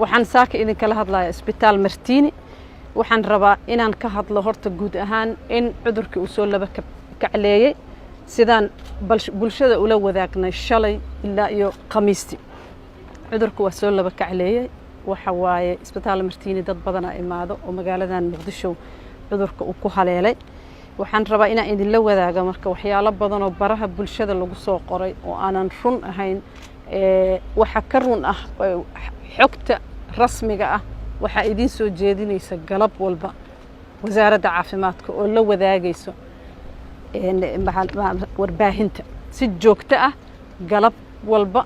waxaan saaka idin kala hadlayaa isbitaal Martiini waxaan rabaa inaan ka hadlo horta guud ahaan in cudurkii uu soo laba kacleeyay sidaan bulshada ula wadaagnay shalay ilaa iyo Khamiistii cudurku waa soo laba kacleeyay waxa waaye isbitaal Martiini dad badan ay imaado oo magaaladan Muqdisho cudurka uu ku haleelay waxaan rabaa inaan idin la wadaago marka waxyaalo badan oo baraha bulshada lagu soo qoray oo aanan run ahayn waxa ka run ah xogta rasmiga ah waxa idin soo jeedinaysa galab walba wasaaradda caafimaadka oo la wadaagayso warbaahinta si joogto ah galab walba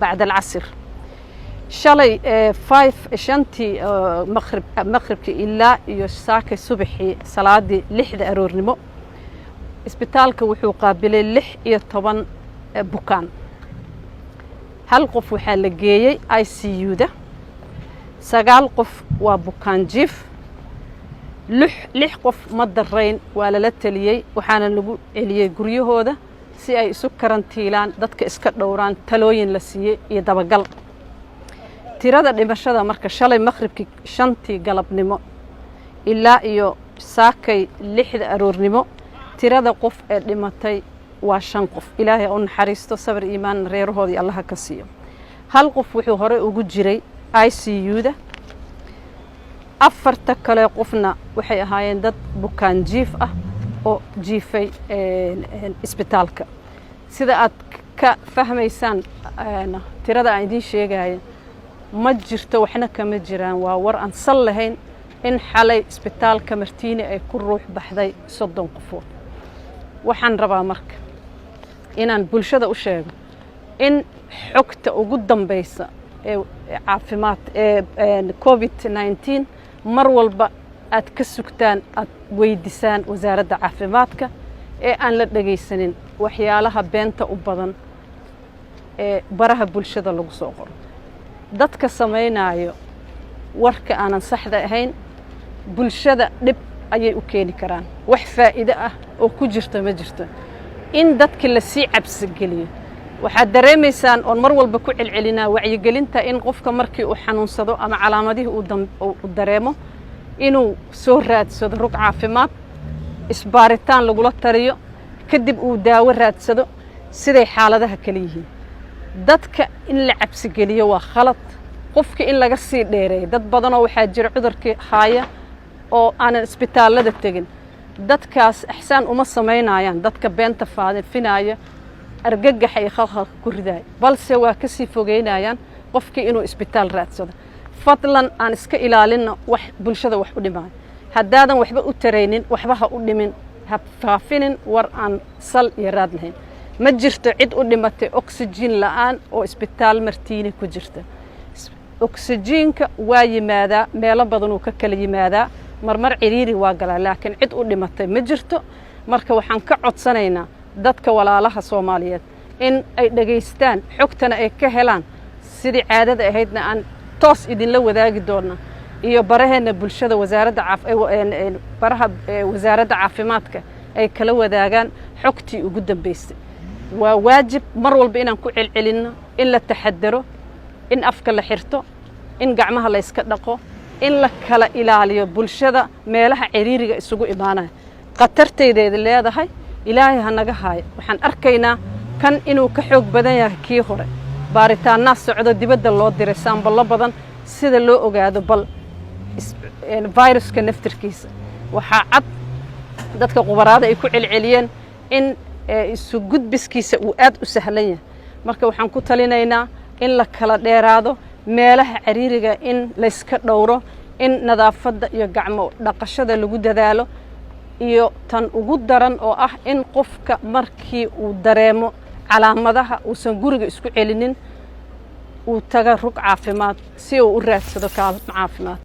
بعد العصر شلي 5 مغرب إلا يساك الصبح صلاة لحدة أرورنمو اسبتالك وحو قابل لح يطبن بوكان هل قف وحال جيي ICU ده سقال قف وبوكان جيف لح قف مدرين ولا لتليي وحانا نقول إليه قريه هذا si ay isu karantiilaan dadka iska dhowraan talooyin la siiyay iyo dabagal tirada dhimashada marka shalay maqribkii 5 galabnimo ilaa iyo saakay 6 aroornimo tirada qof ee dhimatay waa 5 qof ilaahay oo naxariisto sabir iimaan reerahoodii Allah ka siiyo hal qof wuxuu hore ugu jiray ICU da afarta kale qofna waxay ahaayeen dad bukaan jiif ah oo jiifay isbitaalka sida aad ka fahmaysaan tirada aan idin sheegayo ma jirto waxna kama jiraan waa war aan sal lahayn in xalay isbitaalka Martiini ay ku ruux baxday 30 qofood waxaan rabaa marka inaan bulshada u sheego in xogta ugu dambaysa ee caafimaad ee COVID-19 mar walba aad ka sugtaan aad weydiisaan wasaaradda caafimaadka ee aan la dhageysanin waxyaalaha beenta u badan ee baraha bulshada lagu soo qoro dadka sameynaayo warka aanan saxda ahayn bulshada dib ayay u keeni karaan wax faa'iido ah oo ku jirto ma jirto in dadka la sii cabsi geliyo waxaad dareemaysaan oo mar walba ku celcelinaa wacyigelinta in qofka markii uu xanuunsado ama calaamadihii uu dareemo inuu soo raadsado rug caafimaad isbaaritaan lagula tariyo kadib uu daawo raadsado siday xaaladaha kale yihiin dadka in la cabsi geliyo waa khalad qofka in laga sii dheereeyo dad badan oo waxa jira cudurkii haaya oo aan isbitaalada tagin dadkaas ihsaan uma sameynayaan dadka beenta faafinaya argagax ay khalkhal ku riday balse waa ka sii fogeynayaan qofka inuu isbitaal raadsado fadlan aan iska ilaalino wax bulshada wax u dhimaan haddaadan waxba u tareynin waxba ha u dhimin ha faafinin war aan sal iyo raad lahayn ma jirto cid u dhimatay oxygen la'aan oo isbitaal Martiini ku jirta oxygenka waa yimaada meelo badan oo ka kala yimaada marmar ciriiri waa galaa laakiin cid u dhimatay ma jirto marka waxaan ka codsanaynaa dadka walaalaha Soomaaliyeed in ay dhageystaan xogtana ay ka helaan sidii caadada ahaydna aan toos idin la wadaagi doona iyo baraheena bulshada wasaaradda caafimaadka ay kala wadaagaan xogtii ugu dambeysay waa waajib mar walba inaan ku celcelino in la taxadaro in afka la xirto in gacmaha la iska dhaqo in la kala ilaaliyo bulshada meelaha ciriiriga isugu imaanaya qatarteedeeda leedahay ilaahay ha naga haayo waxaan arkaynaa kan inuu ka xoog badan yahay kii hore baaritaanna socdo dibadda loo diray saambalo badan sida loo ogaado bal viruska naftirkiisa waxa cad dadka qubarada ay ku celceliyeen in isu gudbiskiisa uu aad u sahlan yahay marka waxaan ku talinaynaa in la kala dheeraado meelaha ciriiriga in la iska dhowro in nadaafadda iyo gacmo dhaqashada lagu dadaalo iyo tan ugu daran oo ah in qofka markii uu dareemo calaamadaha uusan guriga isku celinin uu taga rug caafimaad si uu u raadsado kaalmo caafimaad